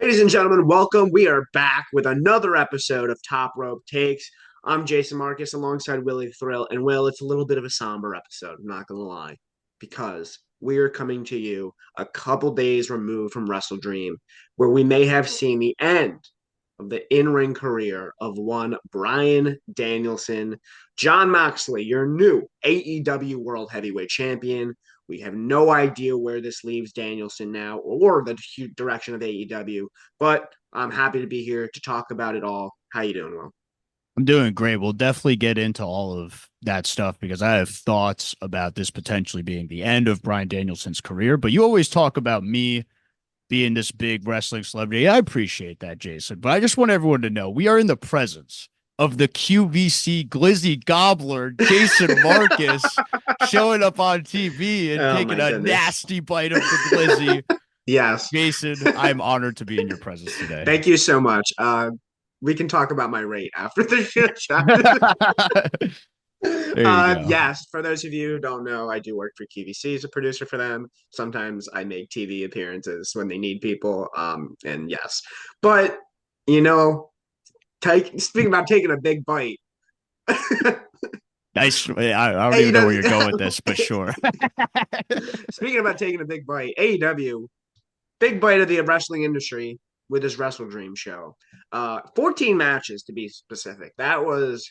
Ladies and gentlemen, welcome. We are back with another episode of Top Rope Takes. I'm Jason Marcus alongside Willie Thrill. And Will, it's a little bit of a somber episode, I'm not going to lie, because we are coming to you a couple days removed from WrestleDream, where we may have seen the end of the in-ring career of one Bryan Danielson. Jon Moxley, your new AEW World Heavyweight Champion. We have no idea where this leaves Danielson now or the direction of AEW, but I'm happy to be here to talk about it all. How you doing, Will? I'm doing great. We'll definitely get into all of that stuff because I have thoughts about this potentially being the end of Bryan Danielson's career. But you always talk about me being this big wrestling celebrity. I appreciate that, Jason. But I just want everyone to know we are in the presence of the QVC Glizzy Gobbler, Jason Marcus, showing up on TV and Oh taking my a goodness. nasty bite of the Glizzy. Yes. Jason, I'm honored to be in your presence today. Thank you so much. We can talk about my rate after the show. There you go. Yes, for those of you who don't know, I do work for QVC as a producer for them. Sometimes I make TV appearances when they need people. And yes, but you know, speaking about taking a big bite, Nice. I don't even know where AEW. you're going with this, but sure. Speaking about taking a big bite, AEW, big bite of the wrestling industry with this WrestleDream show. 14 matches to be specific. That was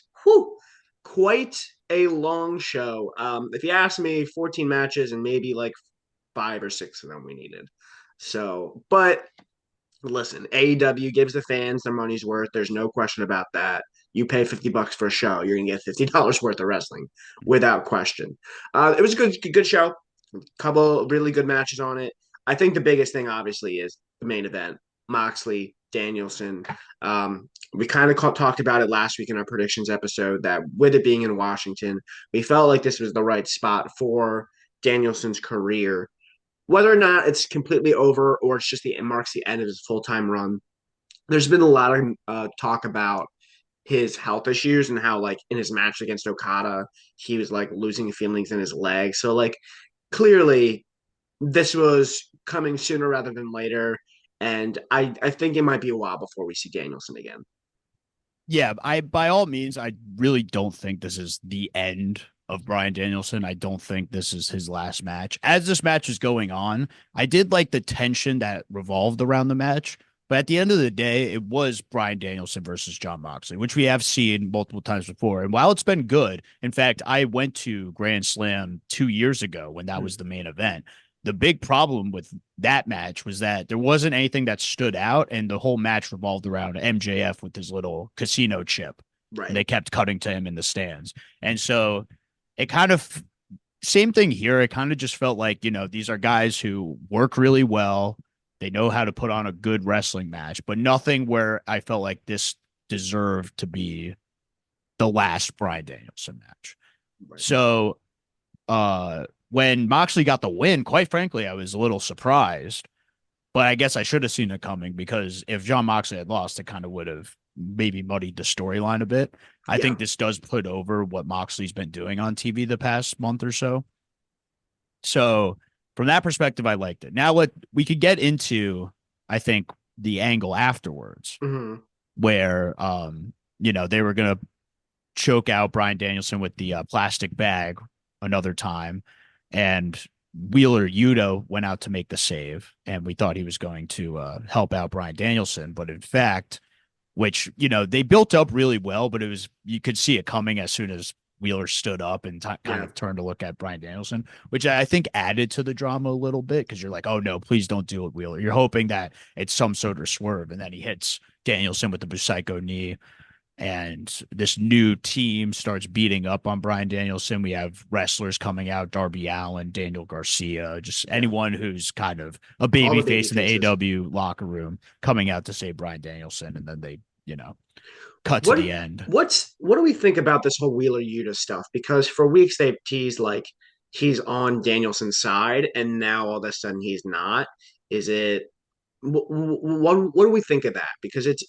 quite a long show. If you ask me, 14 matches and maybe like five or six of them we needed. So, but listen, AEW gives the fans their money's worth. There's no question about that. You pay $50 for a show, you're gonna get $50 worth of wrestling without question. It was a good show. A couple really good matches on it. I think the biggest thing, obviously, is the main event: Moxley, Danielson. We kind of talked about it last week in our predictions episode that with it being in Washington, we felt like this was the right spot for Danielson's career. Whether or not it's completely over or it's just it marks the end of his full time run, there's been a lot of talk about his health issues and how like in his match against Okada, he was like losing feelings in his leg. So like clearly this was coming sooner rather than later. And I think it might be a while before we see Danielson again. Yeah, I by all means, I really don't think this is the end of Bryan Danielson. I don't think this is his last match. As this match is going on, I did like the tension that revolved around the match. But at the end of the day, it was Bryan Danielson versus Jon Moxley, which we have seen multiple times before. And while it's been good, in fact, I went to Grand Slam 2 years ago when that was the main event. The big problem with that match was that there wasn't anything that stood out, and the whole match revolved around MJF with his little casino chip. And Right. they kept cutting to him in the stands. And so it kind of same thing here. It kind of just felt like, these are guys who work really well. They know how to put on a good wrestling match, but nothing where I felt like this deserved to be the last Bryan Danielson match. Right. So when Moxley got the win, quite frankly, I was a little surprised, but I guess I should have seen it coming because if Jon Moxley had lost, it kind of would have maybe muddied the storyline a bit. I Yeah. think this does put over what Moxley's been doing on TV the past month or so. So from that perspective, I liked it. Now what we could get into, I think, the angle afterwards Mm-hmm. where they were gonna choke out Bryan Danielson with the plastic bag another time, and Wheeler Yuta went out to make the save, and we thought he was going to help out Bryan Danielson, but in fact, which they built up really well, but you could see it coming as soon as Wheeler stood up and kind Yeah. of turned to look at Bryan Danielson, which I think added to the drama a little bit because you're like, oh no, please don't do it, Wheeler. You're hoping that it's some sort of swerve, and then he hits Danielson with the Busaiku knee, and this new team starts beating up on Bryan Danielson. We have wrestlers coming out, Darby Allin, Daniel Garcia, just Yeah. anyone who's kind of a All baby the baby face in the faces. AW locker room coming out to save Bryan Danielson. And then they, cut to What the end. what do we think about this whole Wheeler Yuta stuff? Because for weeks they've teased like he's on Danielson's side, and now all of a sudden he's not. Is it what do we think of that? Because it's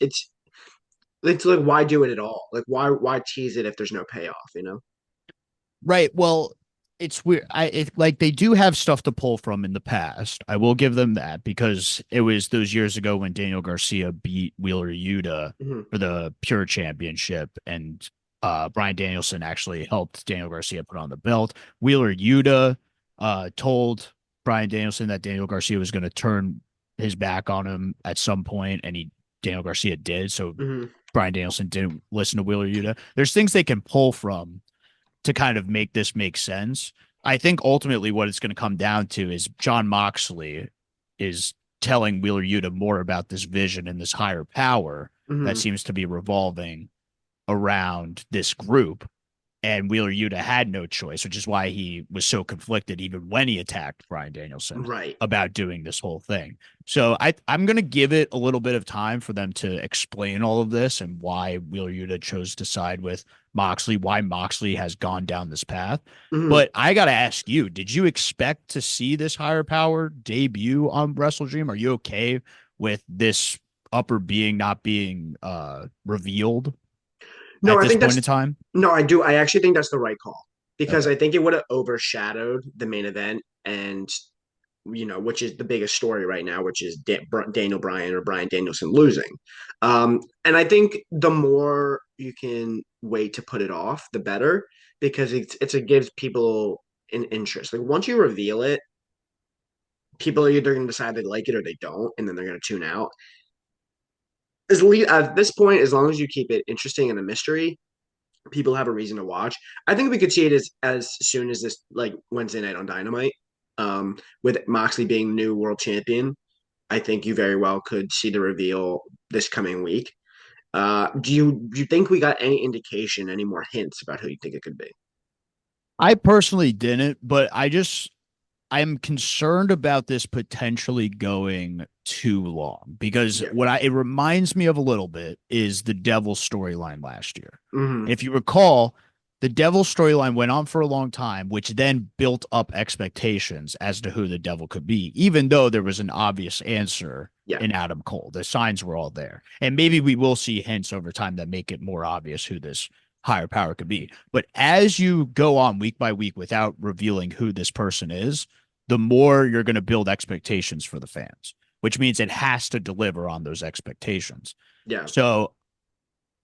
like why do it at all? Like why tease it if there's no payoff? You know? Right. Well, it's weird. Like they do have stuff to pull from in the past. I will give them that because it was those years ago when Daniel Garcia beat Wheeler Yuta Mhm. for the Pure Championship, and Bryan Danielson actually helped Daniel Garcia put on the belt. Wheeler Yuta told Bryan Danielson that Daniel Garcia was going to turn his back on him at some point, and he Daniel Garcia did. So Mhm. Bryan Danielson didn't listen to Wheeler Yuta. There's things they can pull from to kind of make this make sense. I think ultimately what it's going to come down to is John Moxley is telling Wheeler Yuta more about this vision and this higher power that Mhm. seems to be revolving around this group. And Wheeler Yuta had no choice, which is why he was so conflicted even when he attacked Bryan Danielson Right. about doing this whole thing. So I'm going to give it a little bit of time for them to explain all of this and why Wheeler Yuta chose to side with Moxley, why Moxley has gone down this path. Mhm. But I got to ask you, did you expect to see this higher power debut on WrestleDream? Are you okay with this upper being not being revealed No, at I this think point in that's time? no, I do. I actually think that's the right call because Okay. I think it would have overshadowed the main event and which is the biggest story right now, which is Daniel Bryan or Bryan Danielson losing. And I think the more you can wait to put it off, the better because it gives people an interest. Like once you reveal it, people are either going to decide they like it or they don't, and then they're going to tune out. At this point, as long as you keep it interesting and a mystery, people have a reason to watch. I think we could see it as soon as this like Wednesday night on Dynamite. With Moxley being new world champion, I think you very well could see the reveal this coming week. Do you think we got any indication, any more hints about who you think it could be? I personally didn't, but I'm concerned about this potentially going too long because Yeah. it reminds me of a little bit is the Devil storyline last year. Hmm. If you recall, the Devil storyline went on for a long time, which then built up expectations as to who the Devil could be, even though there was an obvious answer Yeah. in Adam Cole. The signs were all there. And maybe we will see hints over time that make it more obvious who this higher power could be. But as you go on week by week without revealing who this person is, the more you're going to build expectations for the fans, which means it has to deliver on those expectations. Yeah. So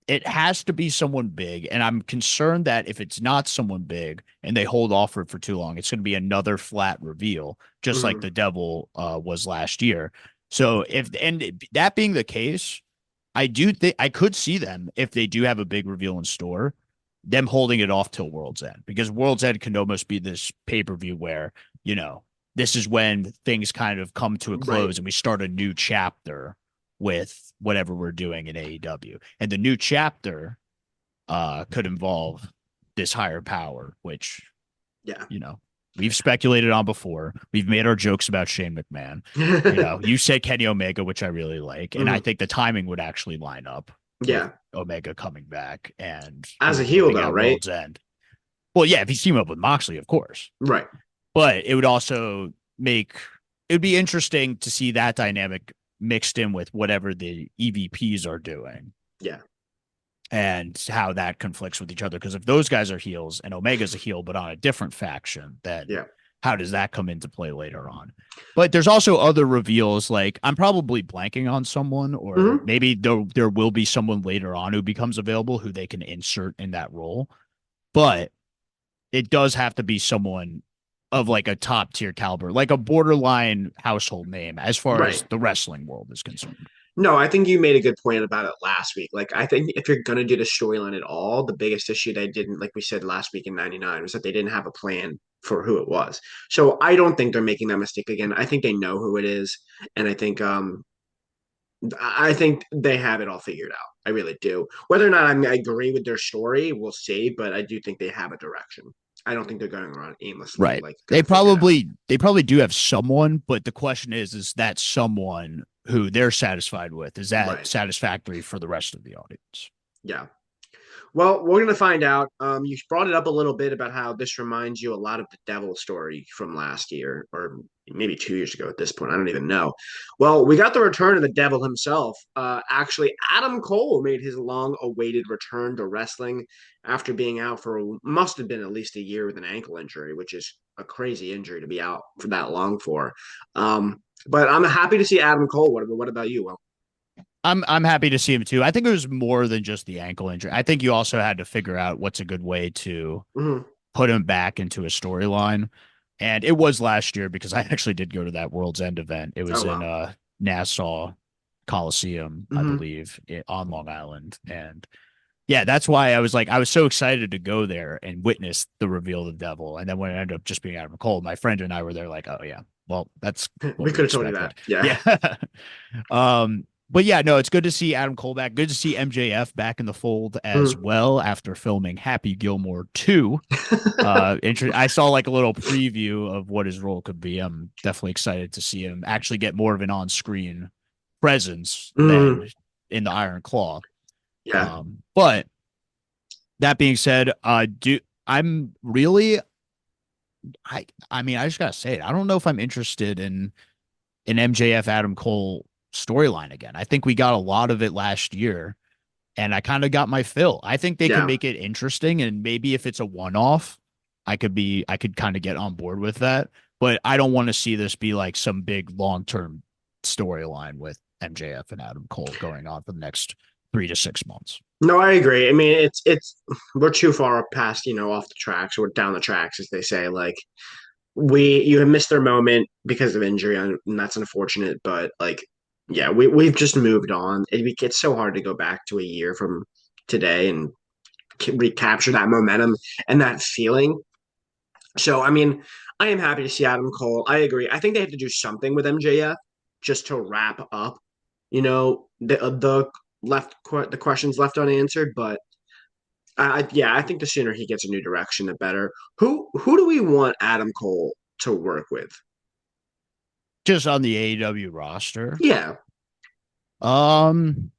it has to be someone big. And I'm concerned that if it's not someone big and they hold off for too long, it's going to be another flat reveal, just like Hmm. the Devil was last year. So that being the case, I do think I could see them if they do have a big reveal in store, them holding it off till World's End because World's End can almost be this pay-per-view where, you know, this is when things kind of come to a Right. close and we start a new chapter with whatever we're doing in AEW. And the new chapter could involve this higher power, which, Yeah. you know, we've speculated on before. We've made our jokes about Shane McMahon. You Hmm. know, you said Kenny Omega, which I really like. And I think the timing would actually line up with Yeah. Omega coming back and As a him heel, winning though, at right? World's End. Well, yeah, if he's team up with Moxley, of course. Right. But it would also make it would be interesting to see that dynamic mixed in with whatever the EVPs are doing Yeah. and how that conflicts with each other. Because if those guys are heels and Omega's a heel, but on a different faction, then Yeah. how does that come into play later on? But there's also other reveals. Like I'm probably blanking on someone, or Hmm. maybe there will be someone later on who becomes available who they can insert in that role. But it does have to be someone of like a top tier caliber, like a borderline household name as far Right. as the wrestling world is concerned. No, I think you made a good point about it last week. Like, I think if you're gonna do the storyline at all, the biggest issue they didn't, like we said last week in '99, was that they didn't have a plan for who it was. So I don't think they're making that mistake again. I think they know who it is, and I think they have it all figured out. I really do. Whether or not I agree with their story, we'll see. But I do think they have a direction. I don't think they're going around aimlessly, Right. like gonna figure it out. They probably do have someone, but the question is that someone who they're satisfied with? Is that Right. satisfactory for the rest of the audience? Yeah. Well, we're gonna find out. You brought it up a little bit about how this reminds you a lot of the Devil story from last year, or maybe 2 years ago at this point. I don't even know. Well, we got the return of the devil himself. Actually, Adam Cole made his long-awaited return to wrestling after being out for must have been at least a year with an ankle injury, which is a crazy injury to be out for that long for. But I'm happy to see Adam Cole. What about you, Will? I'm happy to see him too. I think it was more than just the ankle injury. I think you also had to figure out what's a good way to Mm-hmm. put him back into a storyline. And it was last year because I actually did go to that World's End event. It Oh was in wow. Nassau Coliseum, I Mm-hmm. believe, on Long Island. And yeah, that's why I was like, I was so excited to go there and witness the reveal of the devil. And then when it ended up just being Adam Cole, my friend and I were there like, oh yeah, well, that's what We we could have told you that. expected. Yeah. Yeah. But yeah, no, it's good to see Adam Cole back. Good to see MJF back in the fold as Mm. well after filming Happy Gilmore 2. I saw like a little preview of what his role could be. I'm definitely excited to see him actually get more of an on-screen presence Mm. than in the Iron Claw. Yeah. But that being said, do I'm really I mean, I just gotta say it. I don't know if I'm interested in an MJF Adam Cole storyline again. I think we got a lot of it last year, and I kind of got my fill. I think they can Yeah. make it interesting, and maybe if it's a one-off, I could kind of get on board with that. But I don't want to see this be like some big long-term storyline with MJF and Adam Cole going on for the next 3 to 6 months. No, I agree. I mean, it's we're too far past, off the tracks or down the tracks, as they say. Like you have missed their moment because of injury, and that's unfortunate. But like, yeah, we've just moved on. It's so hard to go back to a year from today and recapture that momentum and that feeling. So, I mean, I am happy to see Adam Cole. I agree. I think they have to do something with MJF just to wrap up, the questions left unanswered. But yeah, I think the sooner he gets a new direction, the better. Who do we want Adam Cole to work with? Just on the AEW roster. Yeah. Um,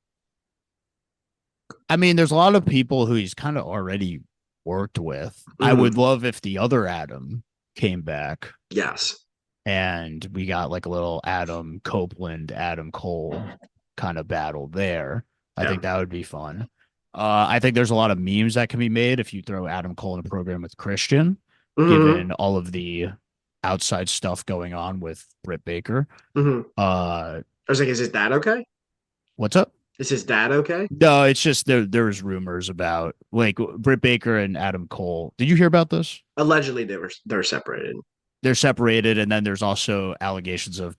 I mean, there's a lot of people who he's kind of already worked with. I would Mm, love if the other Adam came back yes. and we got like a little Adam Copeland, Adam Cole kind of battle there. I Yeah. think that would be fun. I think there's a lot of memes that can be made if you throw Adam Cole in a program with Christian, Mm-hmm. given all of the outside stuff going on with Britt Baker. Mm-hmm. Uh, I was like, is his dad okay? what's up? Is his dad okay? No, it's just there was rumors about like Britt Baker and Adam Cole. Did you hear about this? Allegedly, they're separated. They're separated, and then there's also allegations of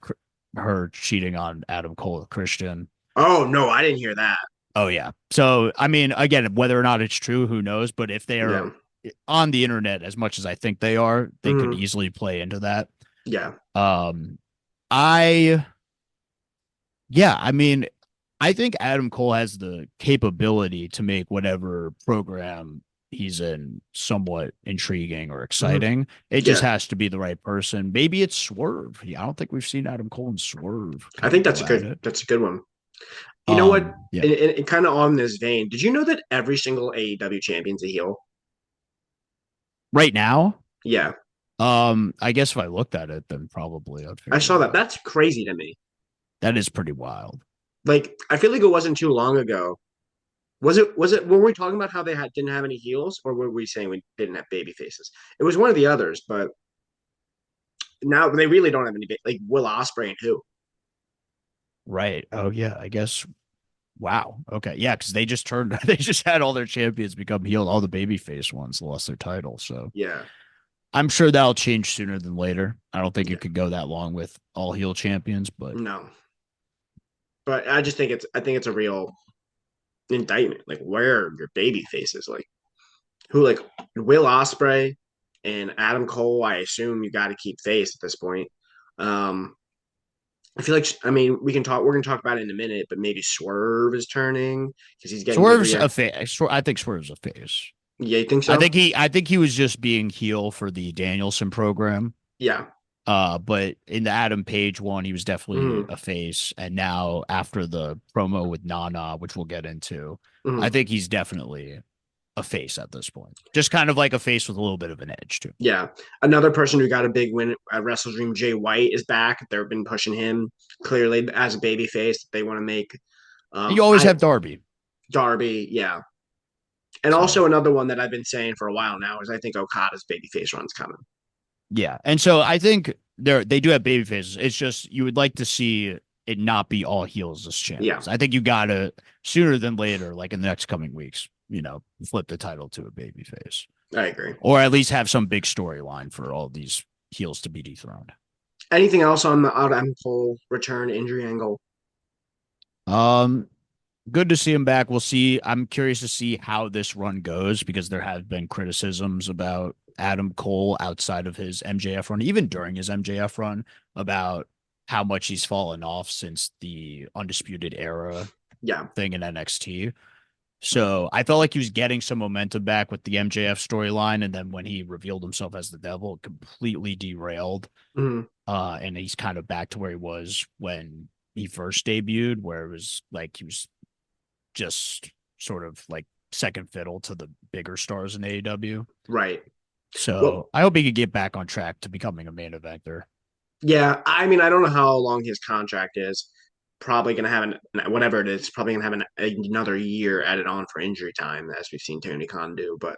her cheating on Adam Cole with Christian. Oh no, I didn't hear that. Oh yeah. So I mean, again, whether or not it's true, who knows? But if they are Yeah. on the internet as much as I think they are, they could Mm-hmm. easily play into that. Yeah. Um, I yeah, I mean, I think Adam Cole has the capability to make whatever program he's in somewhat intriguing or Mm-hmm. exciting. It just Yeah. has to be the right person. Maybe it's Swerve. Yeah, I don't think we've seen Adam Cole and Swerve I kind think of go at it. that's a good one. You know what? Yeah. And kind of on this vein, did you know that every single AEW champion's a heel? Right now, Yeah, I guess if I looked at it, then probably I'd I figure saw it that. out. That's crazy to me. That is pretty wild. Like, I feel like it wasn't too long ago. Was it were we talking about how didn't have any heels, or were we saying we didn't have baby faces? It was one of the others, but now they really don't have any like Will Ospreay and who? Right. Oh yeah, I guess. Wow. Okay. Yeah, because they just turned they just had all their champions become healed. All the babyface ones lost their title. So Yeah, I'm sure that'll change sooner than later. I don't think yeah, it could go that long with all heel champions, but no. But I think it's a real indictment. Like, where are your baby faces? Like, who like Will Ospreay and Adam Cole? I assume you got to keep face at this point. Um, I feel like I mean we can talk. We're gonna talk about it in a minute, but maybe Swerve is turning because he's getting good. Swerve's a face. I think Swerve's a face. Yeah, you think so? I think he was just being heel for the Danielson program. Yeah. But in the Adam Page one, he was definitely Mm-hmm. a face. And now after the promo with Nana, which we'll get into, I Mm-hmm. think he's definitely a face at this point. Just kind of like a face with a little bit of an edge too. Yeah. Another person who got a big win at WrestleDream, Jay White, is back. They've been pushing him clearly as a baby face. They want to make You always I have Darby. Darby, yeah. And So also another one that I've been saying for a while now is I think Okada's babyface run's coming. yeah. And so I think they do have baby faces. It's just you would like to see it not be all heels as Yeah, champions. I think you gotta sooner than later, like in the next coming weeks, flip the title to a baby face. I agree. Or at least have some big storyline for all these heels to be dethroned. Anything else on the Adam Cole return injury angle? Um, good to see him back. We'll see. I'm curious to see how this run goes because there have been criticisms about Adam Cole outside of his MJF run, even during his MJF run, about how much he's fallen off since the Undisputed Era Yeah. thing in NXT. So I felt like he was getting some momentum back with the MJF storyline, and then when he revealed himself as the devil, it completely derailed. Mhm. And he's kind of back to where he was when he first debuted, where it was like he was just sort of like second fiddle to the bigger stars in AEW. Right. So Well, I hope he could get back on track to becoming a main eventer. yeah. I mean, I don't know how long his contract is. Probably going to have whatever it is. Probably going to have another year added on for injury time, as we've seen Tony Khan do. But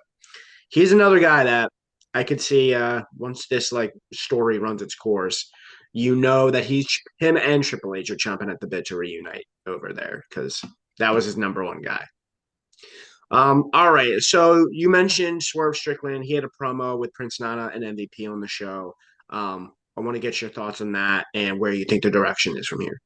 he's another guy that I could see once this like story runs its course. You know that him and Triple H are chomping at the bit to reunite over there because that was his number one guy. All right. So you mentioned Swerve Strickland. He had a promo with Prince Nana and MVP on the show. I want to get your thoughts on that and where you think the direction is from here.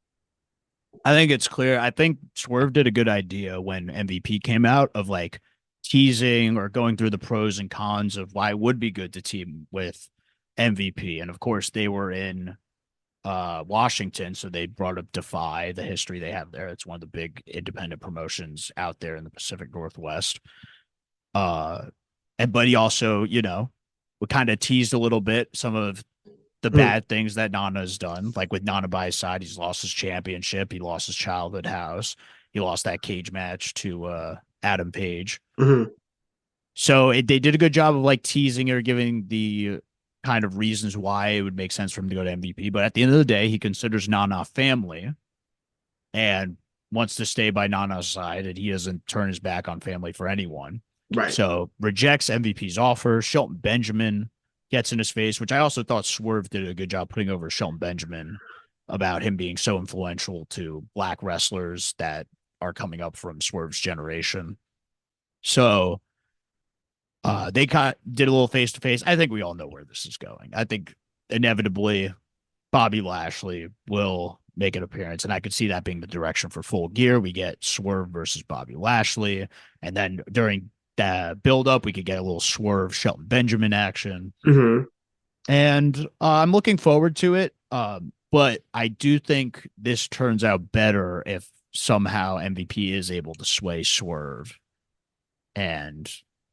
I think it's clear. I think Swerve did a good idea when MVP came out of like teasing or going through the pros and cons of why it would be good to team with MVP. And of course, they were in Washington, so they brought up Defy, the history they have there. It's one of the big independent promotions out there in the Pacific Northwest. Uh, but he also, we kind of teased a little bit some of the Mm, bad things that Nana has done. Like with Nana by his side, he's lost his championship, he lost his childhood house, he lost that cage match to Adam Page. mhm. So they did a good job of like teasing or giving the kind of reasons why it would make sense for him to go to MVP. But at the end of the day, he considers Nana family and wants to stay by Nana's side, and he doesn't turn his back on family for anyone. Right. So rejects MVP's offer. Shelton Benjamin gets in his face, which I also thought Swerve did a good job putting over Shelton Benjamin about him being so influential to black wrestlers that are coming up from Swerve's generation. So they did a little face to face. I think we all know where this is going. I think inevitably Bobby Lashley will make an appearance, and I could see that being the direction for Full Gear. We get Swerve versus Bobby Lashley, and then during the build up, we could get a little Swerve Shelton Benjamin action, Mhm. and I'm looking forward to it. But I do think this turns out better if somehow MVP is able to sway Swerve and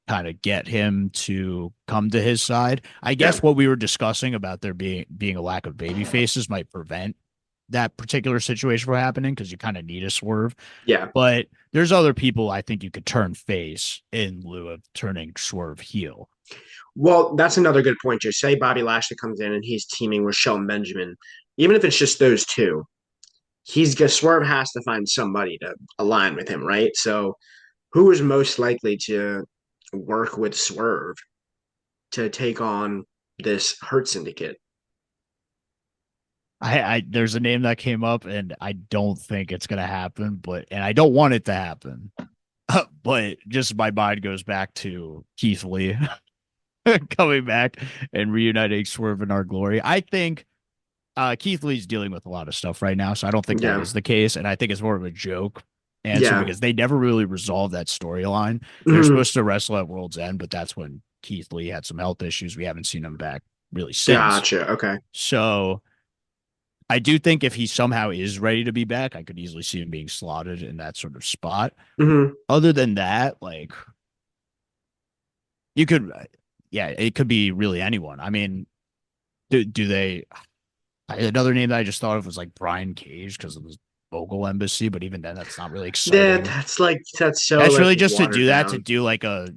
kind of get him to come to his side. I Yeah. guess what we were discussing about there being a lack of baby faces might prevent that particular situation from happening because you kind of need a Swerve. Yeah. But there's other people I think you could turn face in lieu of turning Swerve heel. Well, that's another good point. Just say Bobby Lashley comes in and he's teaming with Shelton Benjamin, even if it's just those two. Swerve has to find somebody to align with him, right? So, who is most likely to work with Swerve to take on this Hurt Syndicate? I there's a name that came up and I don't think it's gonna happen, and I don't want it to happen. But just my mind goes back to Keith Lee coming back and reuniting Swerve in Our Glory. I think Keith Lee's dealing with a lot of stuff right now, so I don't think that Yeah. is the case, and I think it's more of a joke answer Yeah. because they never really resolved that storyline. They're Mhm. supposed to wrestle at World's End, but that's when Keith Lee had some health issues. We haven't seen him back really since. Gotcha. Okay. So I do think if he somehow is ready to be back, I could easily see him being slotted in that sort of spot. Hmm. Other than that, like you could, yeah, it could be really anyone. I mean, do they? Another name that I just thought of was like Brian Cage because of his vocal embassy, but even then, that's not really Yeah, exciting. that's so That's like really just to watered do that to down. do like a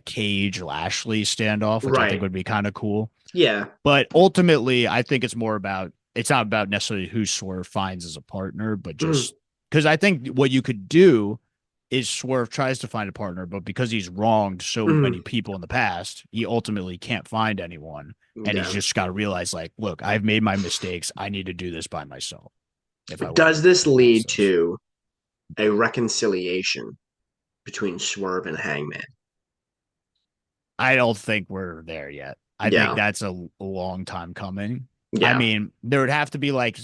Cage Lashley standoff, which I think Right. would be kind of cool. Yeah. But ultimately, I think it's not about necessarily who Swerve finds as a partner, but Mhm. just because I think what you could do is Swerve tries to find a partner, but because he's wronged so many Mhm. people in the past, he ultimately can't find anyone. And he's Yeah. just got to realize, like, look, I've made my mistakes. I need to do this by myself if I want Does to this get past lead this. to a reconciliation between Swerve and Hangman? I don't think we're there yet. I think Yeah. that's a long time coming. I Yeah. mean, there would have to be like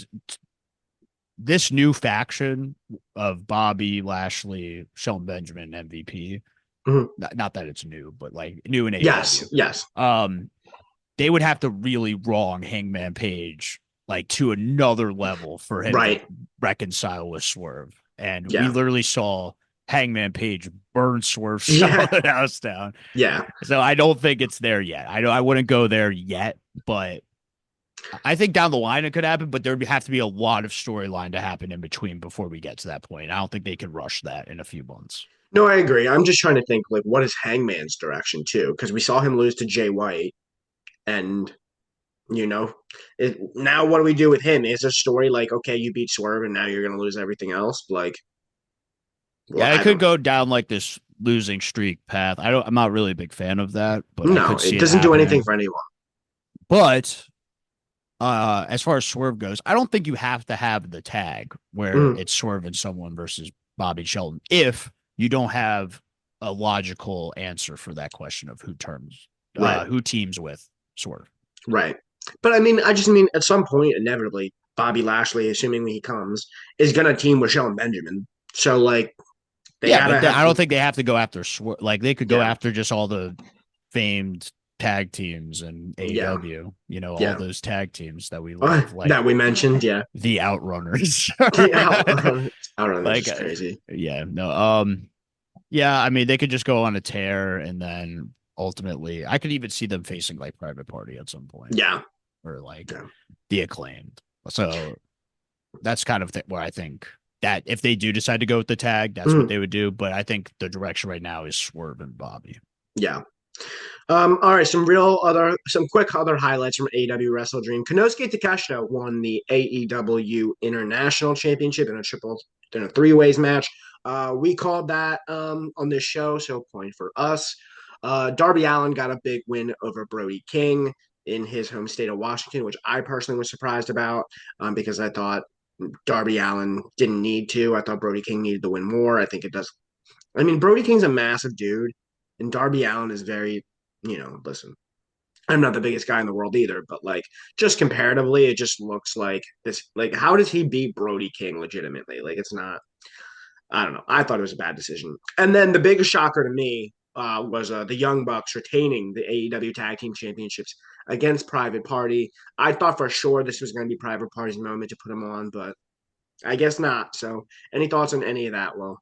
this new faction of Bobby, Lashley, Shelton Benjamin, MVP. Mhm. Not that it's new, but like new in Yes. AEW. Yes. Um, they would have to really wrong Hangman Page like to another level for him to Right. reconcile with Swerve. And we Yeah. literally saw Hangman Page burn Swerve Yeah. house down. Yeah. So I don't think it's there yet. I wouldn't go there yet, but I think down the line it could happen, but there would have to be a lot of storyline to happen in between before we get to that point. I don't think they could rush that in a few months. No, I agree. I'm just trying to think like what is Hangman's direction too? Because we saw him lose to Jay White, and you know, now what do we do with him? Is a story like okay, you beat Swerve, and now you're gonna lose everything else? Like, well, Yeah, it I could don't. go down like this losing streak path. I'm not really a big fan of that, but I No, could it see it doesn't do anything happening. for anyone. But as far as Swerve goes, I don't think you have to have the tag where Mm, it's Swerve and someone versus Bobby Shelton if you don't have a logical answer for that question of right, who teams with Swerve. right. But I mean, I just mean at some point, inevitably, Bobby Lashley, assuming he comes, is gonna team with Shelton Benjamin. So like, they Yeah, gotta but have I don't to. think they have to go after Swerve. Like they could go Yeah, after just all the famed tag teams and yeah, AEW, all yeah. those tag teams that we love, like That we mentioned, yeah. the Outrunners. The Outrunners like is crazy. yeah, no. Yeah, I mean they could just go on a tear and then ultimately I could even see them facing like Private Party at some point Yeah, or like yeah. the Acclaimed. So that's kind of where I think that if they do decide to go with the tag, that's what Mhm. they would do. But I think the direction right now is Swerve and Bobby. Yeah. All right, some quick other highlights from AEW WrestleDream. Konosuke Takeshita won the AEW International Championship in a three ways match. We called that on this show, so point for us. Darby Allin got a big win over Brody King in his home state of Washington, which I personally was surprised about because I thought Darby Allin didn't need to. I thought Brody King needed to win more. I think it does. I mean, Brody King's a massive dude, and Darby Allin is very, listen, I'm not the biggest guy in the world either, but like just comparatively, it just looks like this. Like, how does he beat Brody King legitimately? Like, it's not. I don't know. I thought it was a bad decision. And then the biggest shocker to me was the Young Bucks retaining the AEW Tag Team Championships against Private Party. I thought for sure this was going to be Private Party's moment to put them on, but I guess not. So, any thoughts on any of that? Well,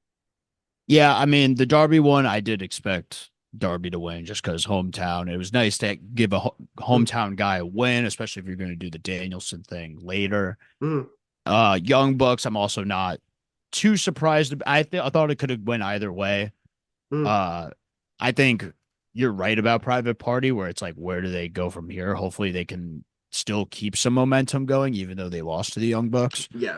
Yeah, I mean the Darby one, I did expect Darby to win just because hometown. It was nice to give a mm, hometown guy a win, especially if you're going to do the Danielson thing later. mm, Young Bucks, I'm also not too surprised. I thought it could have went either way. mm, Uh, I think you're right about Private Party, where it's like, where do they go from here? Hopefully, they can still keep some momentum going, even though they lost to the Young Bucks. yeah,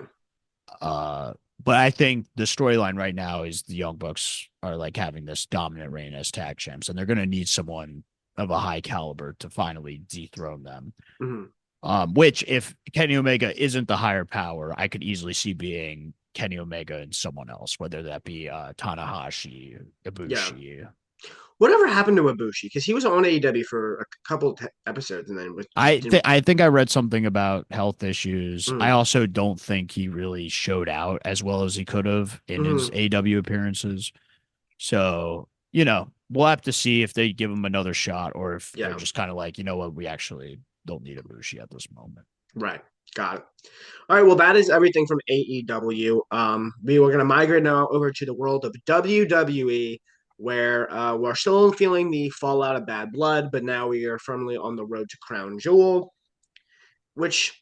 Uh, but I think the storyline right now is the Young Bucks are like having this dominant reign as tag champs, and they're going to need someone of a high caliber to finally dethrone them. mm, Which, if Kenny Omega isn't the higher power, I could easily see being Kenny Omega and someone else, whether that be Tanahashi, yeah. Ibushi. Whatever happened to Ibushi? Because he was on AEW for a couple episodes and then was just didn't. I think I read something about health issues. I Mm, also don't think he really showed out as well as he could have in his mm, AW appearances. So, we'll have to see if they give him another shot or if they're yeah, just kind of like, you know what, we actually don't need Ibushi at this moment. right. Got it. All right. Well, that is everything from AEW. We were going to migrate now over to the world of WWE, where we're still feeling the fallout of bad blood, but now we are firmly on the road to Crown Jewel, which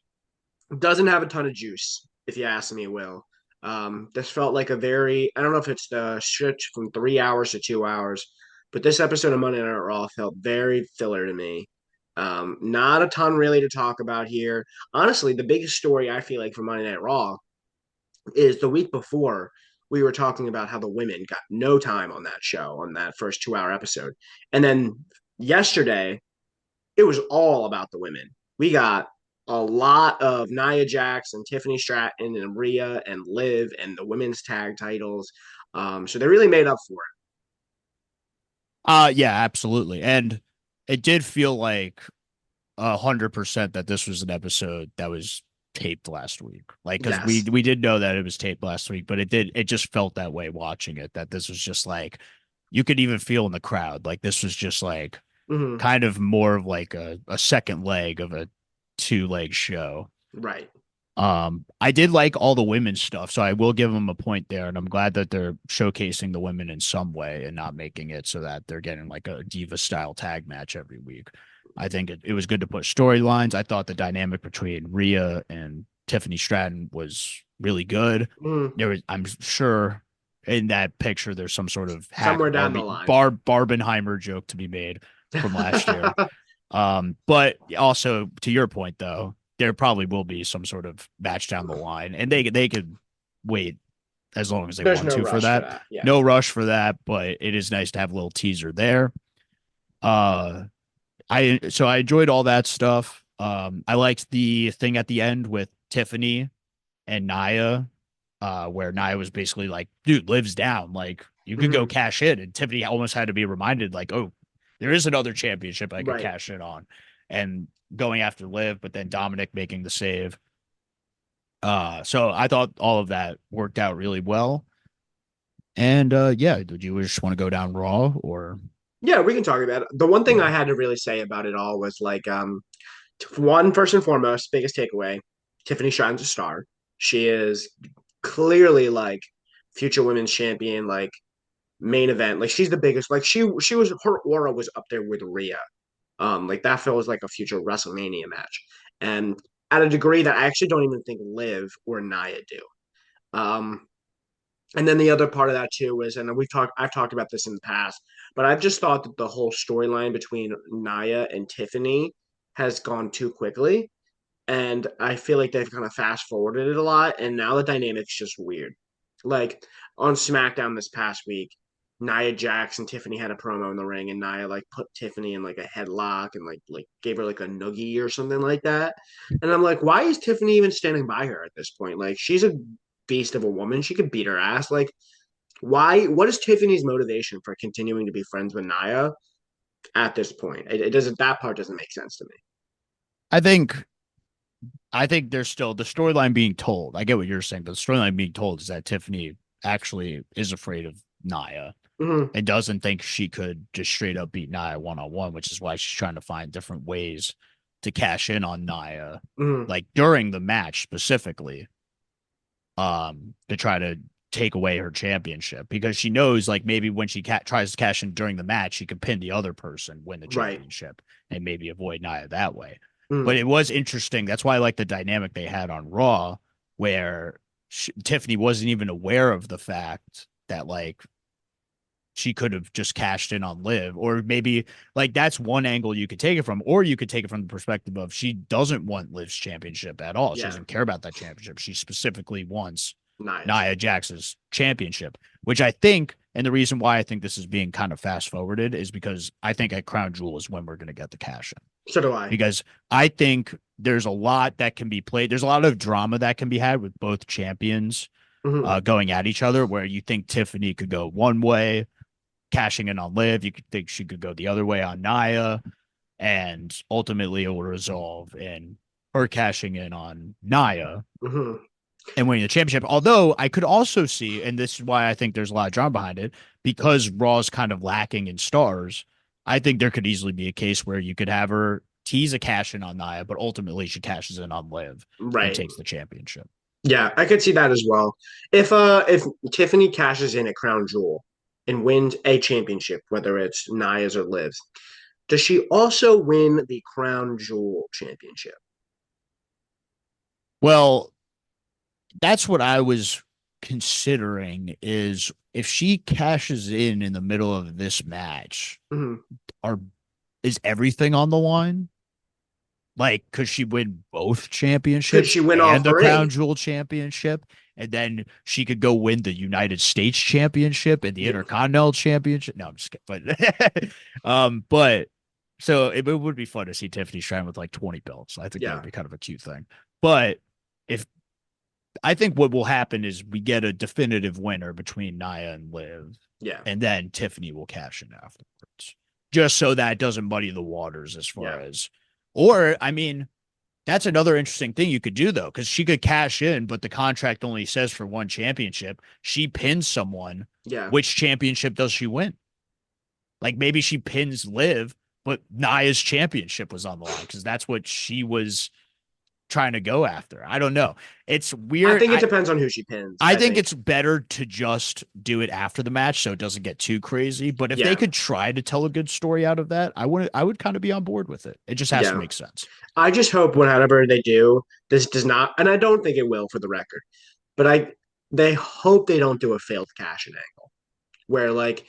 doesn't have a ton of juice, if you ask me, Will. This felt like I don't know if it's the stretch from 3 hours to 2 hours, But this episode of Monday Night Raw felt very filler to me. Not a ton really to talk about here. Honestly, the biggest story I feel like for Monday Night Raw is the week before we were talking about how the women got no time on that show on that first 2 hour episode. And then yesterday, it was all about the women. We got a lot of Nia Jax and Tiffany Stratton and Rhea and Liv and the women's tag titles. So they really made up for Yeah, absolutely. And it did feel like 100% that this was an episode that was taped last week. Like, it. because we Yes. we did know that it was taped last week, but it just felt that way watching it, that this was just like you could even feel in the crowd. Like this was just like Mm-hmm. kind of more of like a second leg of a two-leg show. Right. I did like all the women's stuff, so I will give them a point there, and I'm glad that they're showcasing the women in some way and not making it so that they're getting like a diva style tag match every week. I think it was good to put storylines. I thought the dynamic between Rhea and Tiffany Stratton was really good. Mm-hmm. There was, I'm sure, in that picture, there's some sort of hack Somewhere down the line. Barbenheimer joke to be made from last year. But also to your point though, there probably will be some sort of match down the line, and they could wait as long as they There's want no to for rush for that. that. Yeah. No rush for that, but it is nice to have a little teaser there. I enjoyed all that stuff. I liked the thing at the end with Tiffany and Nia, where Nia was basically like, dude, Liv's down. Like, you could go Mm-hmm. cash in. And Tiffany almost had to be reminded, like, oh, there is another championship I could Right. cash in on. And going after Liv, but then Dominic making the save. So I thought all of that worked out really well. And yeah, did you just want to go down Raw or Yeah, we can talk about it. The one thing yeah? I had to really say about it all was like, one, first and foremost, biggest takeaway, Tiffany Stratton's a star. She is clearly like future women's champion, like main event. Like she's the biggest. Like she was her aura was up there with Rhea. Like that feels like a future WrestleMania match. And at a degree that I actually don't even think Liv or Nia do. Um, and then the other part of that too was, and I've talked about this in the past, but I've just thought that the whole storyline between Nia and Tiffany has gone too quickly. And I feel like they've kind of fast forwarded it a lot. And now the dynamic's just weird. Like on SmackDown this past week, Nia Jax and Tiffany had a promo in the ring, and Nia like put Tiffany in like a headlock and like gave her like a noogie or something like that. And I'm like, why is Tiffany even standing by her at this point? Like she's a beast of a woman. She could beat her ass. Like why? What is Tiffany's motivation for continuing to be friends with Nia at this point? It doesn't. That part doesn't make sense to me. I think I think there's still the storyline being told. I get what you're saying, but the storyline being told is that Tiffany actually is afraid of Nia Mm-hmm. and doesn't think she could just straight up beat Nia one on one, which is why she's trying to find different ways to cash in on Nia, Mm-hmm. like during the match specifically, to try to take away her championship because she knows like maybe when she tries to cash in during the match, she could pin the other person, win the Right. championship, and maybe avoid Nia that way. But Mm-hmm. it was interesting. That's why I like the dynamic they had on Raw, where Tiffany wasn't even aware of the fact that like she could have just cashed in on Liv, or maybe like that's one angle you could take it from, or you could take it from the perspective of she doesn't want Liv's championship at all. She Yeah. doesn't care about that championship. She specifically wants Nice. Nia Jax's championship, which I think, and the reason why I think this is being kind of fast forwarded is because I think at Crown Jewel is when we're going to get the cash in. So do I. Because I think there's a lot that can be played. There's a lot of drama that can be had with both champions Mm-hmm. going at each other, where you think Tiffany could go one way, cashing in on Liv. You could think she could go the other way on Nia, and ultimately it will resolve in her cashing in on Nia Mm-hmm. and winning the championship. Although I could also see, and this is why I think there's a lot of drama behind it, because Raw's kind of lacking in stars. I think there could easily be a case where you could have her tease a cash in on Nia, but ultimately she cashes in on Liv and Right. takes the championship. Yeah, I could see that as well. If Tiffany cashes in at Crown Jewel and wins a championship, whether it's Nia's or Liv's, does she also win the Crown Jewel championship? Well, that's what I was considering is if she cashes in the middle of this match, Mhm. are is everything on the line? Like, could she win both Could championships she win all and the Crown three? Jewel championship? And then she could go win the United States championship and the Yeah. Intercontinental championship. No, I'm just kidding. But so it would be fun to see Tiffany shine with like 20 belts. I think that would Yeah. be kind of a cute thing. But if I think what will happen is we get a definitive winner between Nia and Liv, Yeah. and then Tiffany will cash in afterwards, just so that doesn't muddy the waters as far Yeah. as. Or, I mean, that's another interesting thing you could do though, because she could cash in, but the contract only says for one championship. She pins someone. Yeah. Which championship does she win? Like maybe she pins Liv, but Nia's championship was on the line because that's what she was trying to go after. I don't know. It's I weird. think it depends on who she pins. I think it's better to just do it after the match so it doesn't get too crazy. But if they could try to tell a good story out of that, I would kind of be on board with it. It just has to make sense. I just hope whatever they do, this does not, and I don't think it will for the record, but they hope they don't do a failed cash in angle where like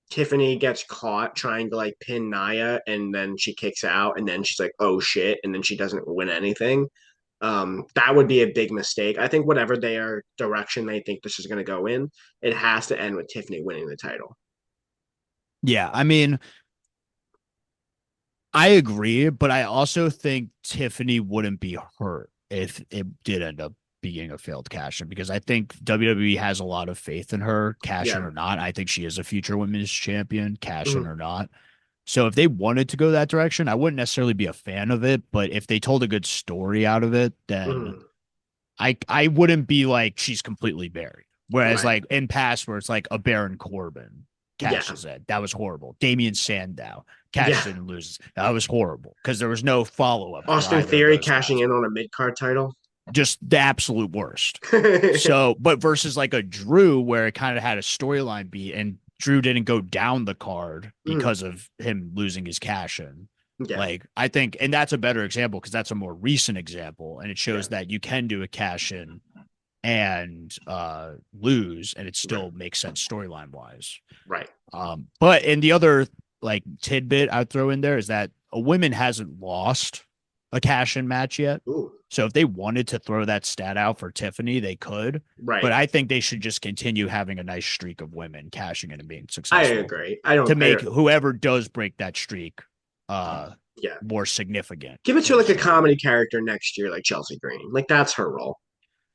Tiffany gets caught trying to like pin Nia and then she kicks out and then she's like, oh shit, and then she doesn't win anything. That would be a big mistake. I think whatever their direction they think this is going to go in, it has to end with Tiffany winning the title. Yeah, I mean, I agree, but I also think Tiffany wouldn't be hurt if it did end up being a failed cash in because I think WWE has a lot of faith in her, cash in Yeah. or not. I think she is a future women's champion, cash in Mhm. or not. So if they wanted to go that direction, I wouldn't necessarily be a fan of it, but if they told a good story out of it, then Mhm. I wouldn't be like she's completely buried. Whereas Right. like in past where it's like a Baron Corbin Yeah. cashes in. That was horrible. Damian Sandow Yeah. cashes in and loses. That was horrible because there was no follow up for Austin either of Theory those cashing guys. in on a mid card title. Just the absolute worst. So, but versus like a Drew where it kind of had a storyline beat and Drew didn't go down the card Mhm. because of him losing his cash in. Yeah. Like, I think, and that's a better example because that's a more recent example. And it shows Yeah. that you can do a cash in and lose and it still Right. makes sense storyline wise. Right. But and the other like tidbit I'd throw in there is that a woman hasn't lost a cash in match yet. Ooh. So if they wanted to throw that stat out for Tiffany, they could. Right. But I think they should just continue having a nice streak of women cashing in and being I successful agree. I to don't. make whoever does break that streak Yeah. more significant. Give it to like a comedy character next year, like Chelsea Green. Like that's her role.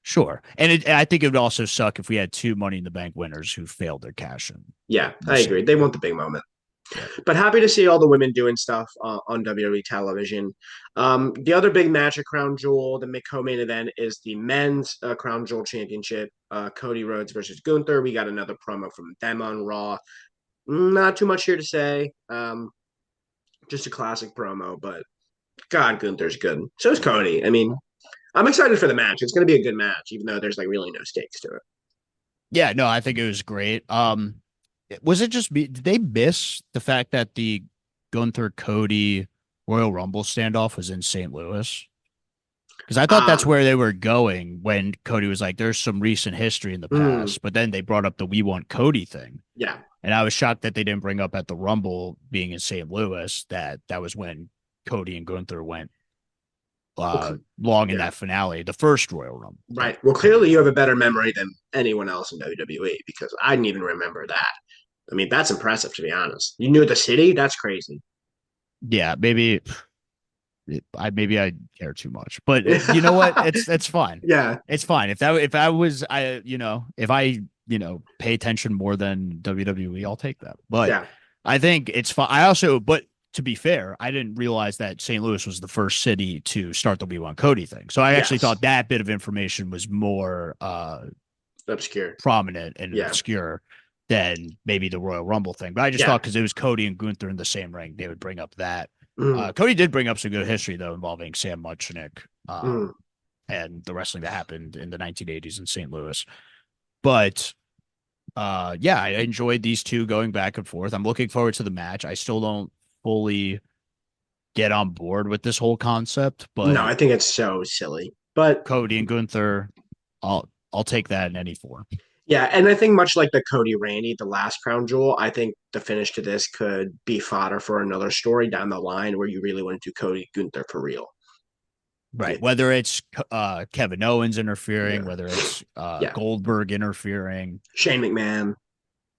Sure. And I think it would also suck if we had two Money in the Bank winners who failed their cash in. Yeah, I agree. They want the big moment. Yeah. But happy to see all the women doing stuff on WWE television. The other big match at Crown Jewel, the co-main event, is the men's Crown Jewel Championship. Cody Rhodes versus Gunther. We got another promo from them on Raw. Not too much here to say. Just a classic promo, but God, Gunther's good. So is Cody. I mean, I'm excited for the match. It's going to be a good match, even though there's like really no stakes to it. Yeah, no, I think it was great. Was it just me? Did they miss the fact that the Gunther Cody Royal Rumble standoff was in St. Louis? Because I thought that's Um, where they were going when Cody was like, there's some recent history in the mm, past, but then they brought up the We Want Cody thing. yeah, And I was shocked that they didn't bring up at the Rumble being in St. Louis that was when Cody and Gunther went long in yeah, that finale, the first Royal Rumble. right. Well, clearly you have a better memory than anyone else in WWE because I didn't even remember that. I mean, that's impressive to be honest. You knew the city? That's crazy. Yeah, maybe I care too much, but you know what? It's fine. Yeah, It's fine. If I was if I pay attention more than WWE, I'll take that. But yeah, I think it's fine. I also, but to be fair, I didn't realize that St. Louis was the first city to start the We Want Cody thing. So I actually yes. thought that bit of information was more Obscure. prominent and Yeah, obscure than maybe the Royal Rumble thing. But I just yeah. thought because it was Cody and Gunther in the same ring, they would bring up that. Mm, Cody did bring up some good history though involving Sam Muchnick mm. and the wrestling that happened in the 1980s in St. Louis. But yeah, I enjoyed these two going back and forth. I'm looking forward to the match. I still don't fully get on board with this whole concept, No, but I think it's so silly. But Cody and Gunther, I'll take that in any form. Yeah, and I think much like the Cody Randy, the last crown jewel, I think the finish to this could be fodder for another story down the line where you really want to do Cody Gunther for real. Right. Yeah, Whether it's Kevin Owens interfering, yeah, whether it's yeah. Goldberg interfering, Shane McMahon.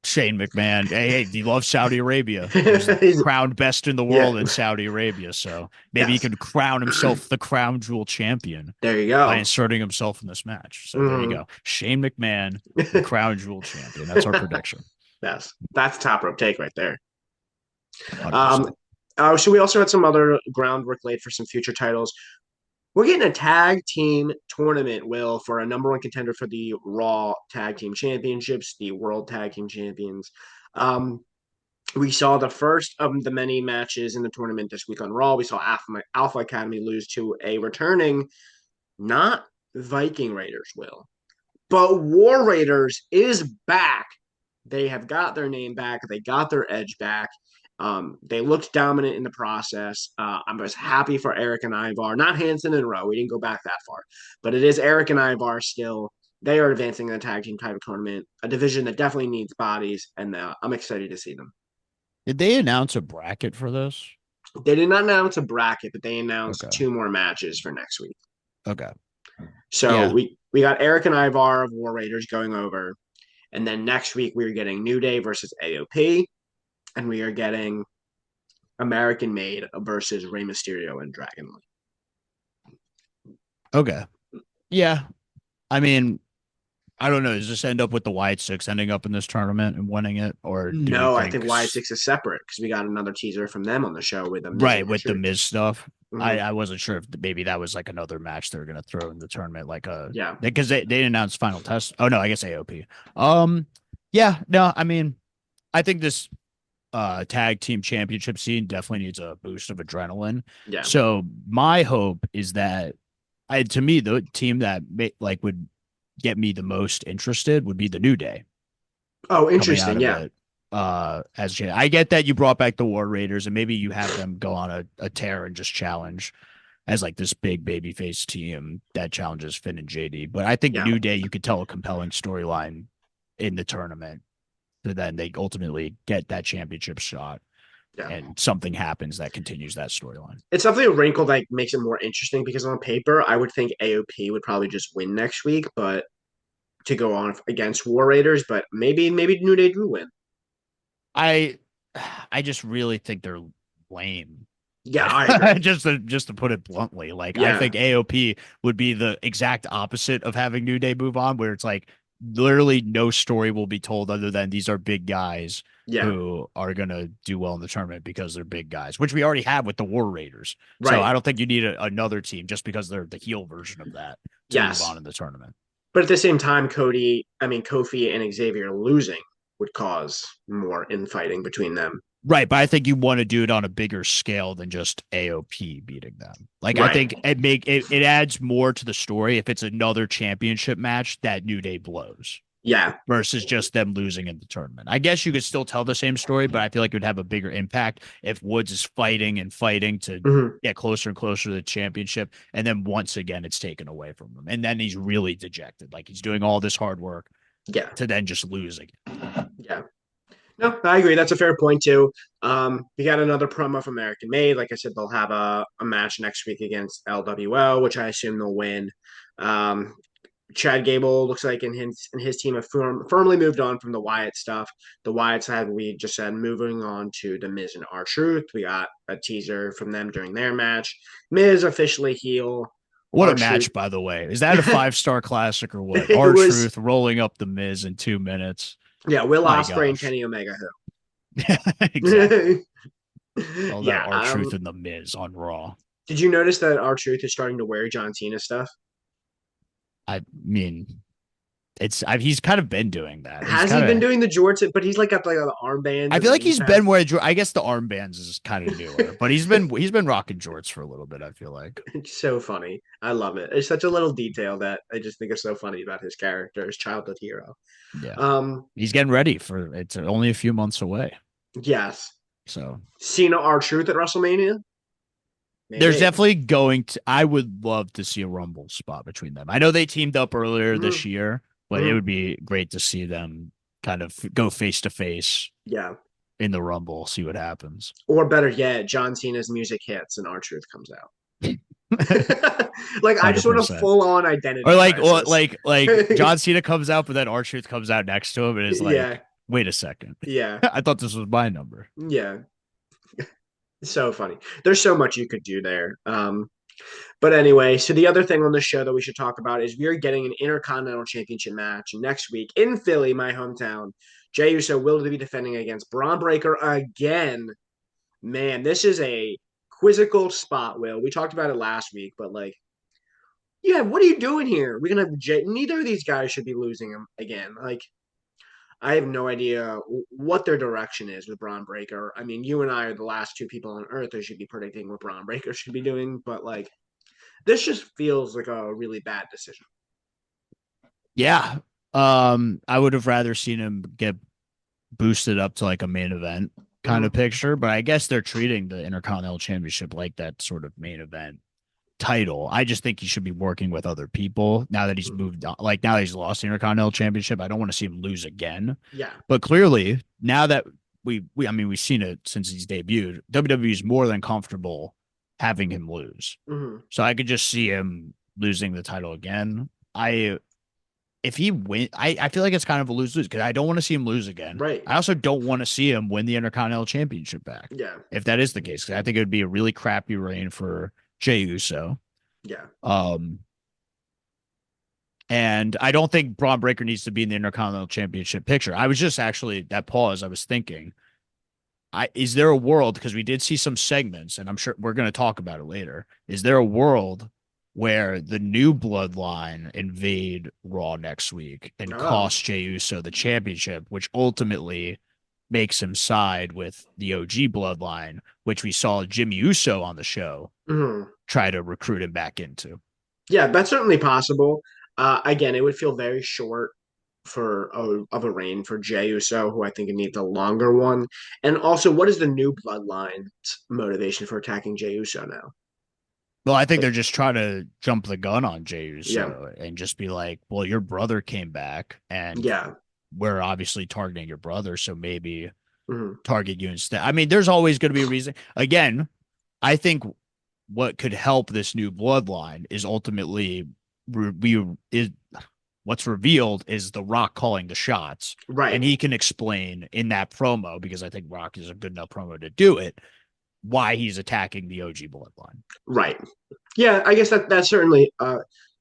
Shane McMahon. Hey, he loves Saudi Arabia. He was crowned best in the Yeah, world in Saudi Arabia. So maybe he yes. could crown himself the crown jewel champion There you by go. inserting himself in this match. So there you Hmm. go. Shane McMahon, the crown jewel champion. That's our prediction. Yes, that's top rope take right there. Um, 100%. so we also had some other groundwork laid for some future titles. We're getting a tag team tournament, Will, for a number one contender for the Raw Tag Team Championships, the World Tag Team Champions. Um, we saw the first of the many matches in the tournament this week on Raw. We saw Alpha Academy lose to a returning, not Viking Raiders, Will, but War Raiders is back. They have got their name back. They got their edge back. They looked dominant in the process. I was happy for Eric and Ivar, not Hanson and Rowe. We didn't go back that far, but it is Eric and Ivar still. They are advancing in the tag team title tournament, a division that definitely needs bodies, and I'm excited to see them. Did they announce a bracket for this? They did not announce a bracket, but they announced Okay. two more matches for next week. Okay. So Yeah. we got Eric and Ivar of War Raiders going over, and then next week we are getting New Day versus AOP, and we are getting American Made versus Rey Mysterio and Dragon Lee. Okay. Yeah. I mean, I don't know. Does this end up with the Wyatt Six ending up in this tournament and winning it, or do we No, I think think Y6 is separate because we got another teaser from them on the show with the Miz and right with the Truth. Miz stuff? Mm-hmm. I wasn't sure if maybe that was like another match they were gonna throw in the tournament, like Yeah. because they announced final test. Oh no, I guess AOP. Yeah, no, I mean, I think this tag team championship scene definitely needs a boost of adrenaline. Yeah. So my hope is that to me the team that like would get me the most interested would be the New Day Oh, coming out interesting. of Yeah. it. I get that you brought back the War Raiders and maybe you have them go on a tear and just challenge as like this big babyface team that challenges Finn and JD. But I think Yeah. New Day, you could tell a compelling storyline in the tournament. So then they ultimately get that championship shot Yeah. and something happens that continues that storyline. It's definitely a wrinkle that makes it more interesting because on paper, I would think AOP would probably just win next week, but to go on against War Raiders, but maybe New Day do win. I I just really think they're lame. Yeah, I agree. just to put it bluntly, like I Yeah. think AOP would be the exact opposite of having New Day move on, where it's like literally no story will be told other than these are big guys Yeah. who are gonna do well in the tournament because they're big guys, which we already have with the War Raiders. So Right. I don't think you need another team just because they're the heel version of that to move Yes. on in the tournament. But at the same time, Kofi and Xavier losing would cause more infighting between them. Right, but I think you want to do it on a bigger scale than just AOP beating them. Like I Right. think it adds more to the story if it's another championship match that New Day blows Yeah. versus just them losing in the tournament. I guess you could still tell the same story, but I feel like it would have a bigger impact if Woods is fighting and fighting to Mm-hmm. get closer and closer to the championship, and then once again it's taken away from him, and then he's really dejected, like he's doing all this hard work Yeah. to then just losing. Yeah. No, I agree. That's a fair point too. We got another promo from American Made. Like I said, they'll have a match next week against LWO, which I assume they'll win. Um, Chad Gable looks like in his team have firmly moved on from the Wyatt stuff. The Wyatt side, we just said moving on to the Miz and R-Truth. We got a teaser from them during their match. Miz officially heel. What a R-Truth. match, by the way. Is that a 5-star classic or what? It R was, Truth rolling up the Miz in 2 minutes. yeah, Will My Ospreay and gosh. Kenny Omega Exactly. who. All that Yeah. R Truth and the Miz on Raw. Did you notice that R-Truth is starting to wear John Cena stuff? I mean, he's kind of been doing that. He's Has he kind been of doing the jorts? But he's like got like the armbands I and feel the like knee he's been pads. wearing I guess the armbands is kind of newer, but he's been rocking jorts for a little bit, I feel like. It's so funny. I love it. It's such a little detail that I just think is so funny about his character, his childhood hero. Yeah. Um, He's getting ready for it's only a few months away. yes. So Cena R-Truth at WrestleMania? there's Maybe. definitely going to I would love to see a rumble spot between them. I know they teamed up earlier Mhm. this year, but it would be great to see them kind of go face to face Yeah. in the Rumble, see what happens. Or better yet, John Cena's music hits and R-Truth comes out. Like I just want a 100%. full on identity Or crisis. like John Cena comes out, but then R-Truth comes out next to him and is Yeah. like, wait a second. Yeah. I thought this was my number. Yeah. So funny. There's so much you could do there. But anyway, so the other thing on the show that we should talk about is we are getting an Intercontinental Championship match next week in Philly, my hometown. Jey Uso will be defending against Braun Breaker again. Man, this is a quizzical spot, Will. We talked about it last week, but like, yeah, what are you doing here? We're gonna have Jey. Neither of these guys should be losing him again. Like, I have no idea what their direction is with Braun Breaker. I mean, you and I are the last two people on earth who should be predicting what Braun Breaker should be doing, but like, this just feels like a really bad decision. Yeah. I would have rather seen him get boosted up to like a main event kind of picture, but I guess they're treating the Intercontinental Championship like that sort of main event title. I just think he should be working with other people now that he's moved on. Like now that he's lost the Intercontinental Championship, I don't want to see him lose again. Yeah. But clearly, now that I mean, we've seen it since he's debuted, WWE is more than comfortable having him lose. So I could just see him losing the title again. If he win, I feel like it's kind of a lose-lose because I don't want to see him lose again. Right. I also don't want to see him win the Intercontinental Championship back. Yeah. If that is the case, because I think it would be a really crappy reign for Jey Uso. Yeah. And I don't think Braun Breaker needs to be in the Intercontinental Championship picture. I was just actually that pause. I was thinking, is there a world, because we did see some segments, and I'm sure we're going to talk about it later. Is there a world where the new bloodline invade Raw next week and cost Jey Uso the championship, which ultimately makes him side with the OG bloodline, which we saw Jimmy Uso on the show try to recruit him back into? Yeah, that's certainly possible. Again, it would feel very short of a reign for Jey Uso, who I think it needs a longer one. And also, what is the new bloodline's motivation for attacking Jey Uso now? Well, I think they're just trying to jump the gun on Jey Uso Yeah. and just be like, well, your brother came back and Yeah. we're obviously targeting your brother, so maybe target you instead. I mean, there's always going to be a reason. Again, I think what could help this new bloodline is ultimately what's revealed is The Rock calling the shots. Right. And he can explain in that promo, because I think Rock is a good enough promo to do it, why he's attacking the OG bloodline. Right. Yeah, I guess that's certainly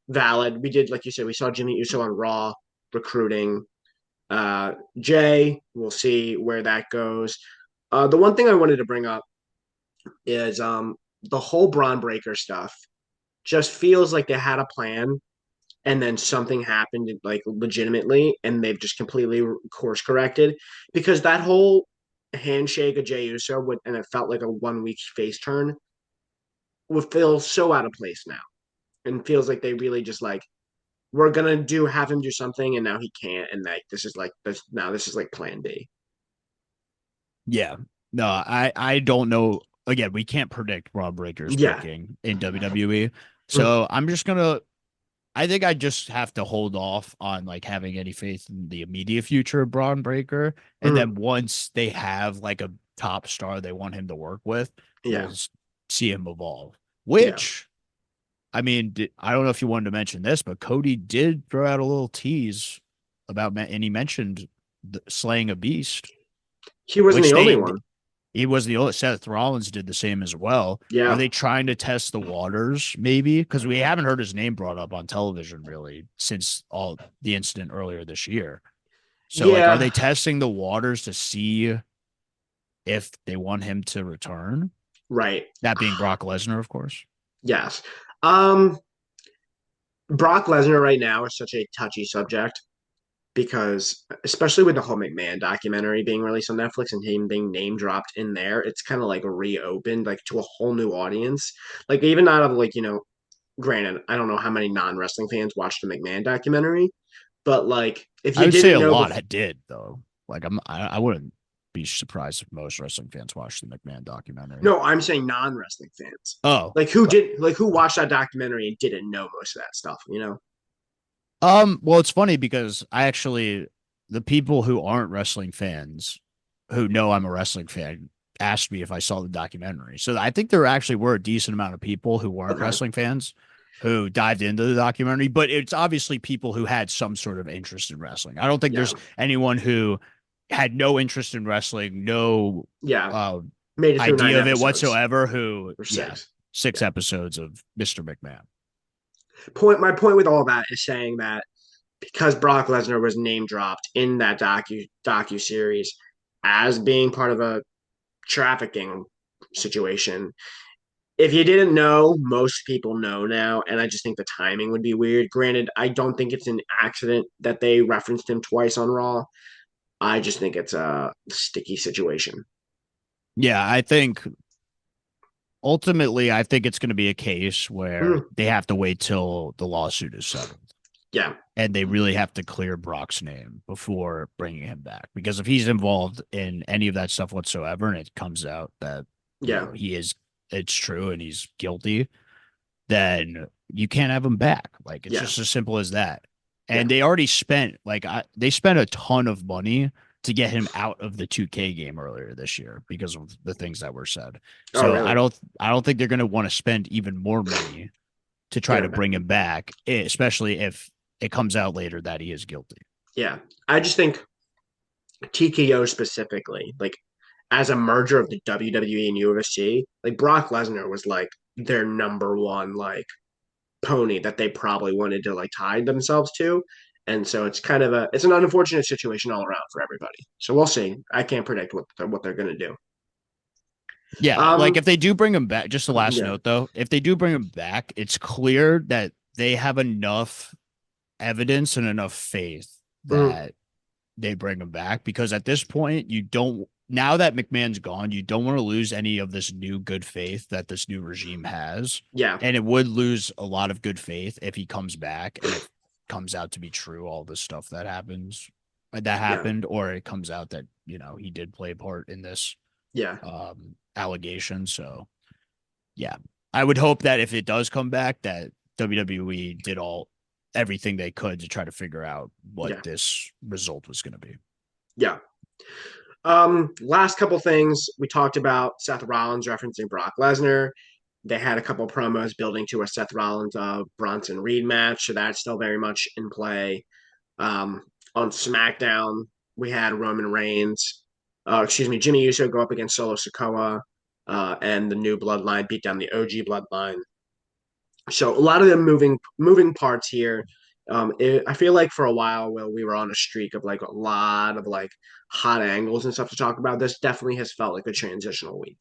valid. We did, like you said, we saw Jimmy Uso on Raw recruiting Jay. We'll see where that goes. The one thing I wanted to bring up is the whole Braun Breaker stuff just feels like they had a plan and then something happened like legitimately and they've just completely course corrected, because that whole handshake of Jey Uso and it felt like a 1 week face turn would feel so out of place now, and feels like they really just like, we're gonna have him do something and now he can't, and like this is like plan B. Yeah. No, I don't know. Again, we can't predict Braun Breaker's booking in WWE. So I think I just have to hold off on like having any faith in the immediate future of Braun Breaker. And then once they have like a top star they want him to work with, we'll see him evolve. Which, I mean, I don't know if you wanted to mention this, but Cody did throw out a little tease about, and he mentioned slaying a beast. He wasn't the only one. He was the only. Seth Rollins did the same as well. Yeah. Are they trying to test the waters, maybe? Because we haven't heard his name brought up on television really since all the incident earlier this year. So, like, are they testing the waters to see if they want him to return? Right. That being Brock Lesnar, of course. Yes. Brock Lesnar right now is such a touchy subject, because especially with the whole McMahon documentary being released on Netflix and him being name dropped in there, it's kind of like reopened like to a whole new audience. Like even out of like, granted, I don't know how many non-wrestling fans watched the McMahon documentary, but like if you I would didn't say a know lot did though. Like I wouldn't be surprised if most wrestling fans watched the McMahon documentary. No, I'm saying non-wrestling fans. Oh. Like who watched that documentary and didn't know most of that stuff, Well, it's funny because the people who aren't wrestling fans, who know I'm a wrestling fan, asked me if I saw the documentary. So I think there actually were a decent amount of people who weren't Okay. wrestling fans who dived into the documentary, but it's obviously people who had some sort of interest in wrestling. I don't think Yeah. there's anyone who had no interest in wrestling, no Yeah. uh, Made it through nine idea of it episodes whatsoever, who, or yeah, six. 6 episodes of Mr. McMahon. My point with all that is saying that because Brock Lesnar was name dropped in that docu series as being part of a trafficking situation. If you didn't know, most people know now, and I just think the timing would be weird. Granted, I don't think it's an accident that they referenced him twice on Raw. I just think it's a sticky situation. Yeah, I think ultimately, I think it's going to be a case where Mm, they have to wait till the lawsuit is settled yeah, and they really have to clear Brock's name before bringing him back. Because if he's involved in any of that stuff whatsoever and it comes out that, yeah, it's true and he's guilty, then you can't have him back. Like it's yeah, just as simple as that. yeah. And they already spent they spent a ton of money to get him out of the 2K game earlier this year because of the things that were said. Oh, So really? I don't think they're going to want to spend even more money to try Get to him back. bring him back, especially if it comes out later that he is guilty. Yeah, I just think TKO specifically, like as a merger of the WWE and UFC, like Brock Lesnar was like their number one like pony that they probably wanted to like tie themselves to. And so it's kind of it's an unfortunate situation all around for everybody. So we'll see. I can't predict what they're going to do. Yeah, like Um, if they do bring him back, just the last yeah, note though, if they do bring him back, it's clear that they have enough evidence and enough faith mm, that they bring him back because at this point you don't now that McMahon's gone, you don't want to lose any of this new good faith that this new regime has. yeah, And it would lose a lot of good faith if he comes back and if comes out to be true all this stuff that yeah, happened or it comes out that, he did play a part in this yeah, allegation. So, yeah. I would hope that if it does come back that WWE did everything they could to try to figure out what yeah, this result was going to be. yeah. Last couple things we talked about Seth Rollins referencing Brock Lesnar. They had a couple promos building to a Seth Rollins Bronson Reed match, so that's still very much in play. Um, on SmackDown, we had Roman Reigns, Jimmy Uso go up against Solo Sikoa, and the new Bloodline beat down the OG Bloodline. So a lot of the moving parts here. I feel like for a while, Will, we were on a streak of like a lot of like hot angles and stuff to talk about. This definitely has felt like a transitional week.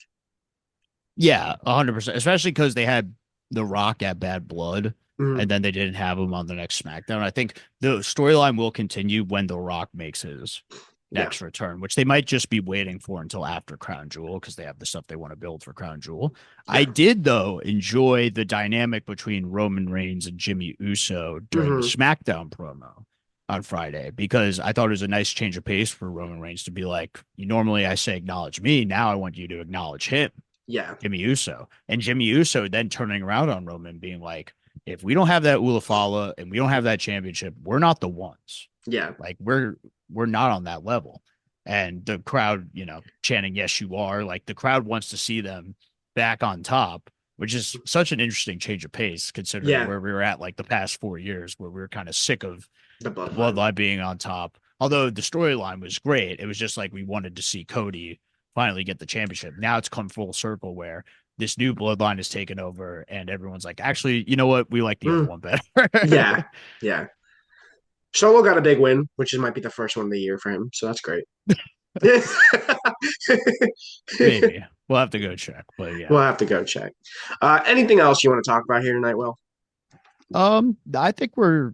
Yeah, 100%. Especially because they had The Rock at Bad Blood, and Mm, then they didn't have him on the next SmackDown. I think the storyline will continue when The Rock makes his yeah, next return, which they might just be waiting for until after Crown Jewel because they have the stuff they want to build for Crown Jewel. I yeah, did though enjoy the dynamic between Roman Reigns and Jimmy Uso during the hmm SmackDown promo on Friday because I thought it was a nice change of pace for Roman Reigns to be like, normally I say acknowledge me, now I want you to acknowledge him. yeah, Jimmy Uso. And Jimmy Uso then turning around on Roman, being like, if we don't have that Ulafala and we don't have that championship, we're not the ones. yeah, Like we're not on that level. And the crowd, chanting, yes, you are. Like the crowd wants to see them back on top, which is such an interesting change of pace considering yeah. where we were at like the past 4 years, where we were kind of sick of The the bloodline. bloodline being on top. Although the storyline was great, it was just like we wanted to see Cody finally get the championship. Now it's come full circle where this new bloodline is taken over, and everyone's like, actually, you know what? We like the other Mm, one better. yeah, yeah. Solo got a big win, which might be the first one of the year for him. So that's great. Maybe we'll have to go check, but yeah. We'll have to go check. Anything else you want to talk about here tonight, Will? I think we're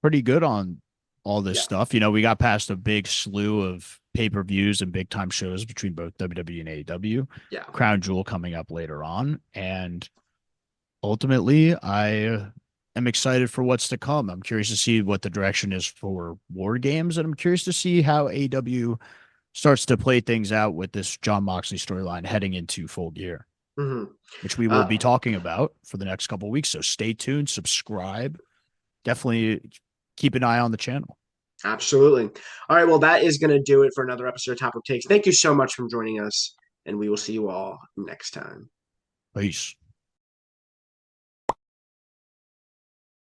pretty good on all this Yeah. stuff. We got past a big slew of pay-per-views and big time shows between both WWE and AEW. Yeah. Crown Jewel coming up later on, and ultimately, I am excited for what's to come. I'm curious to see what the direction is for War Games, and I'm curious to see how AEW starts to play things out with this John Moxley storyline heading into Full Gear, hmm which we will Uh, be talking about for the next couple of weeks. So stay tuned, subscribe, definitely keep an eye on the channel. Absolutely. All right. Well, that is going to do it for another episode of Topic Takes. Thank you so much for joining us, and we will see you all next time. Peace.